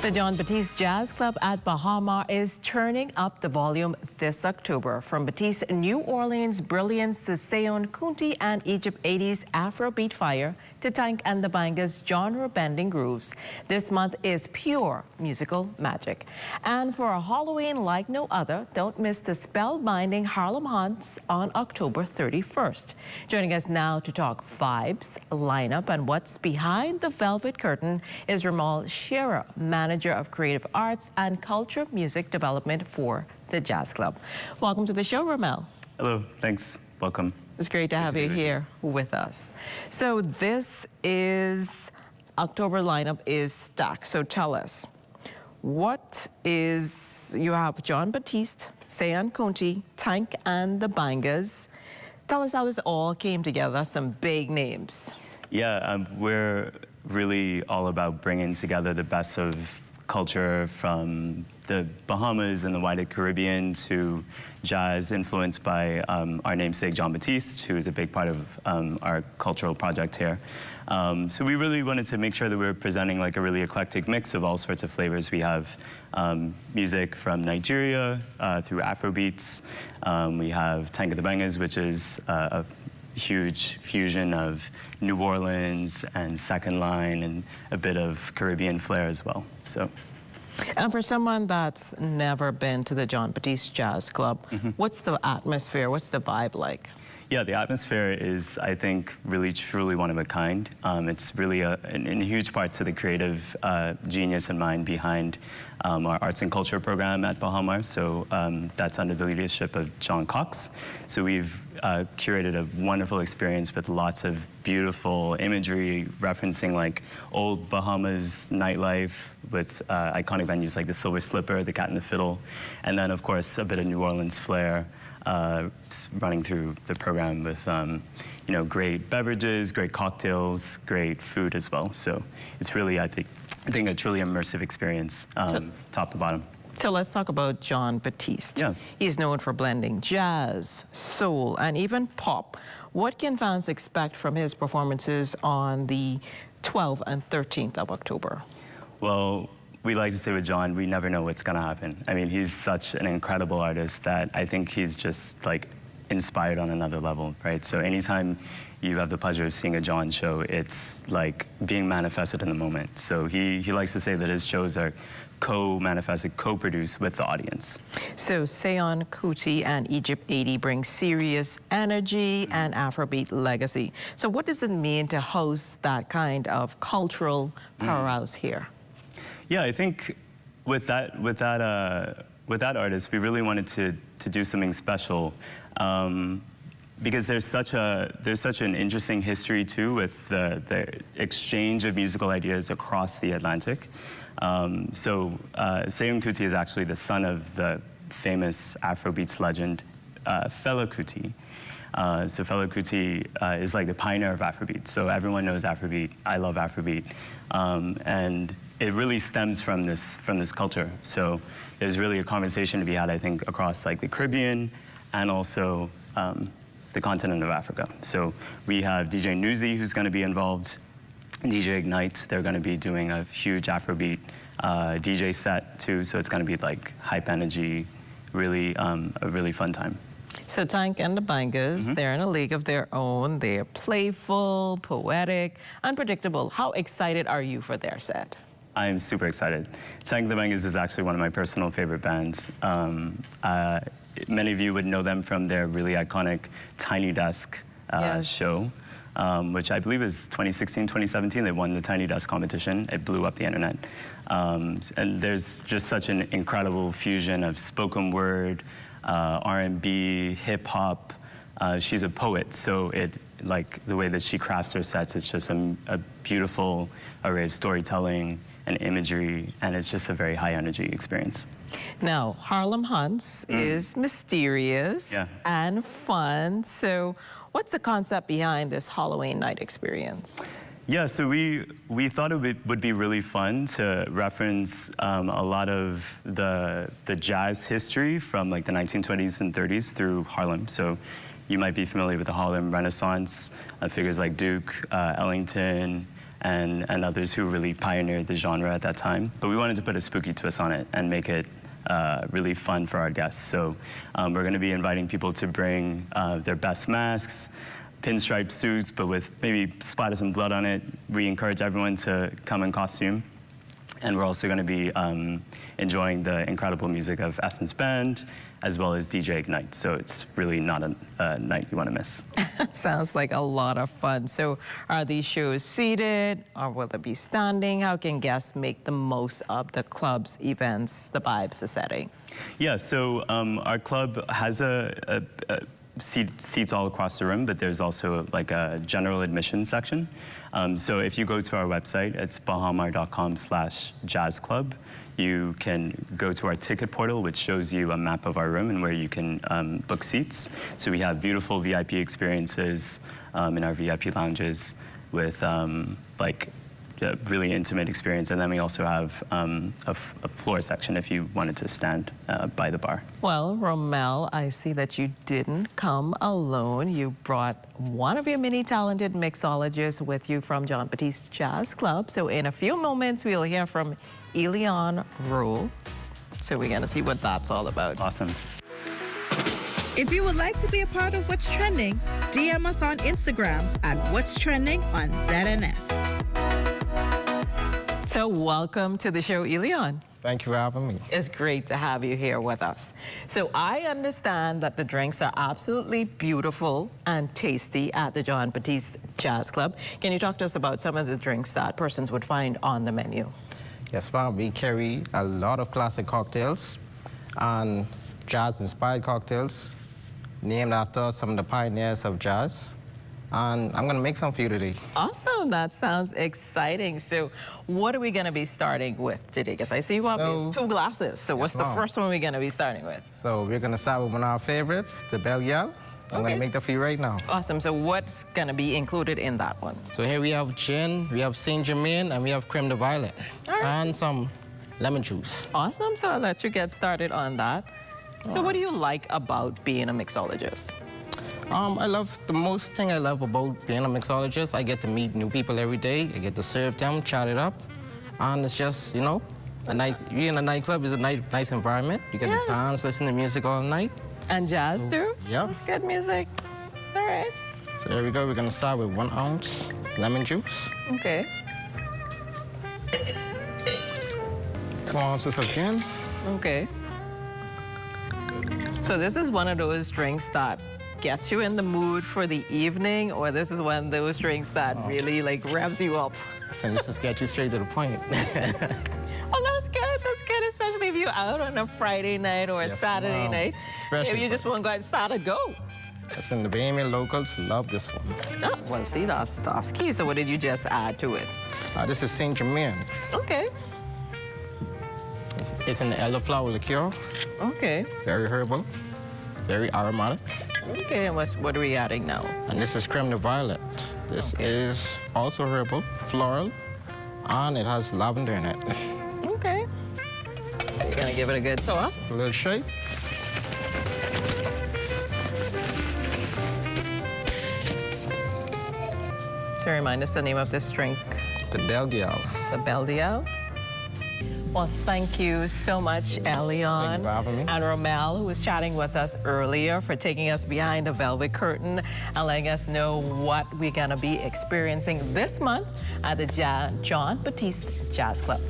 The John Batiste Jazz Club at Baha is turning up the volume this October. From Batiste New Orleans brilliance to Seyon Kunti and Egypt 80s Afrobeat fire to Tank and the Banga's genre-bending grooves. This month is pure musical magic. And for a Halloween like no other, don't miss the spellbinding Harlem Haunts on October 31st. Joining us now to talk vibes, lineup, and what's behind the velvet curtain is Romel Shearer, manager of Creative Arts and Culture Music Development for the Jazz Club. Welcome to the show, Romel. Hello, thanks. Welcome. It's great to have you here with us. So this is, October lineup is stacked. So tell us, what is, you have John Batiste, Seyon Kunti, Tank and the Bangas. Tell us how this all came together, some big names. Yeah, we're really all about bringing together the best of culture from the Bahamas and the wider Caribbean to jazz influenced by our namesake John Batiste, who is a big part of our cultural project here. So we really wanted to make sure that we were presenting like a really eclectic mix of all sorts of flavors. We have music from Nigeria through Afrobeats. We have Tank of the Bangas, which is a huge fusion of New Orleans and Second Line and a bit of Caribbean flair as well. So. And for someone that's never been to the John Batiste Jazz Club, what's the atmosphere, what's the vibe like? Yeah, the atmosphere is, I think, really truly one of a kind. It's really in huge part to the creative genius and mind behind our arts and culture program at Baha. So that's under the leadership of John Cox. So we've curated a wonderful experience with lots of beautiful imagery referencing like old Bahamas nightlife with iconic venues like the Silver Slipper, the Cat and the Fiddle, and then of course a bit of New Orleans flair. Running through the program with, you know, great beverages, great cocktails, great food as well. So it's really, I think a truly immersive experience, top to bottom. So let's talk about John Batiste. Yeah. He's known for blending jazz, soul, and even pop. What can fans expect from his performances on the 12th and 13th of October? Well, we like to say with John, we never know what's gonna happen. I mean, he's such an incredible artist that I think he's just like inspired on another level, right? So anytime you have the pleasure of seeing a John show, it's like being manifested in the moment. So he likes to say that his shows are co-manifested, co-produced with the audience. So Seyon Kunti and Egypt 80 bring serious energy and Afrobeat legacy. So what does it mean to host that kind of cultural powerhouse here? Yeah, I think with that artist, we really wanted to do something special because there's such an interesting history too with the exchange of musical ideas across the Atlantic. So Seyon Kunti is actually the son of the famous Afrobeats legend Fela Kuti. So Fela Kuti is like the pioneer of Afrobeat. So everyone knows Afrobeat. I love Afrobeat, and it really stems from this culture. So there's really a conversation to be had, I think, across like the Caribbean and also the continent of Africa. So we have DJ Newsy, who's going to be involved, DJ Ignite. They're going to be doing a huge Afrobeat DJ set too. So it's going to be like hype energy, really a really fun time. So Tank and the Bangas, they're in a league of their own. They're playful, poetic, unpredictable. How excited are you for their set? I'm super excited. Tank and the Bangas is actually one of my personal favorite bands. Many of you would know them from their really iconic Tiny Desk show, which I believe is 2016, 2017. They won the Tiny Desk competition. It blew up the internet. And there's just such an incredible fusion of spoken word, R&B, hip hop. She's a poet, so like the way that she crafts her sets, it's just a beautiful array of storytelling and imagery, and it's just a very high energy experience. Now, Harlem Haunts is mysterious and fun. So what's the concept behind this Halloween night experience? Yeah, so we thought it would be really fun to reference a lot of the jazz history from like the 1920s and 30s through Harlem. So you might be familiar with the Harlem Renaissance, figures like Duke Ellington, and others who really pioneered the genre at that time. But we wanted to put a spooky twist on it and make it really fun for our guests. So we're going to be inviting people to bring their best masks, pinstripe suits, but with maybe splatter some blood on it. We encourage everyone to come in costume. And we're also going to be enjoying the incredible music of Essence Band, as well as DJ Ignite. So it's really not a night you want to miss. Sounds like a lot of fun. So are these shows seated, or will they be standing? How can guests make the most of the club's events, the vibes, the setting? Yeah, so our club has seats all across the room, but there's also like a general admission section. So if you go to our website, it's bahamar.com/jazzclub. You can go to our ticket portal, which shows you a map of our room and where you can book seats. So we have beautiful VIP experiences in our VIP lounges with like a really intimate experience. And then we also have a floor section if you wanted to stand by the bar. Well, Romel, I see that you didn't come alone. You brought one of your many talented mixologists with you from John Batiste Jazz Club. So in a few moments, we'll hear from Elion Rule. So we're gonna see what that's all about. Awesome. If you would like to be a part of What's Trending, DM us on Instagram at What's Trending on ZNS. So welcome to the show, Elion. Thank you for having me. It's great to have you here with us. So I understand that the drinks are absolutely beautiful and tasty at the John Batiste Jazz Club. Can you talk to us about some of the drinks that persons would find on the menu? Yes, ma'am. We carry a lot of classic cocktails and jazz-inspired cocktails named after some of the pioneers of jazz. And I'm going to make some for you today. Awesome. That sounds exciting. So what are we going to be starting with today? Because I see you have these 2 glasses. So what's the first one we're going to be starting with? So we're going to start with one of our favorites, the Belle Yale. I'm going to make that for you right now. Awesome. So what's going to be included in that one? So here we have gin, we have Saint Germain, and we have creme de violet. All right. And some lemon juice. Awesome. So I'll let you get started on that. So what do you like about being a mixologist? The most thing I love about being a mixologist, I get to meet new people every day. I get to serve them, chat it up. And it's just, you know, being in a nightclub is a nice environment. You get to dance, listen to music all night. And jazz too? Yeah. It's good music. All right. So there we go. We're going to start with 1 ounce lemon juice. Okay. 2 ounces of gin. Okay. So this is one of those drinks that gets you in the mood for the evening, or this is one of those drinks that really like revs you up? So this just get you straight to the point. Oh, that's good. That's good, especially if you're out on a Friday night or a Saturday night. Especially if you just want to go out and start a go. Listen, the Bahamian locals love this one. Oh, well, see, that's key. So what did you just add to it? This is Saint Germain. Okay. It's an elderflower liqueur. Okay. Very herbal, very aromatic. Okay, and what are we adding now? And this is creme de violet. This is also herbal, floral, and it has lavender in it. Okay. So you're gonna give it a good toss? A little shake. To remind us the name of this drink. The Belle Yale. The Belle Yale. Well, thank you so much, Elion Thank you for having me. and Romel, who was chatting with us earlier, for taking us behind the velvet curtain and letting us know what we're going to be experiencing this month at the John Batiste Jazz Club.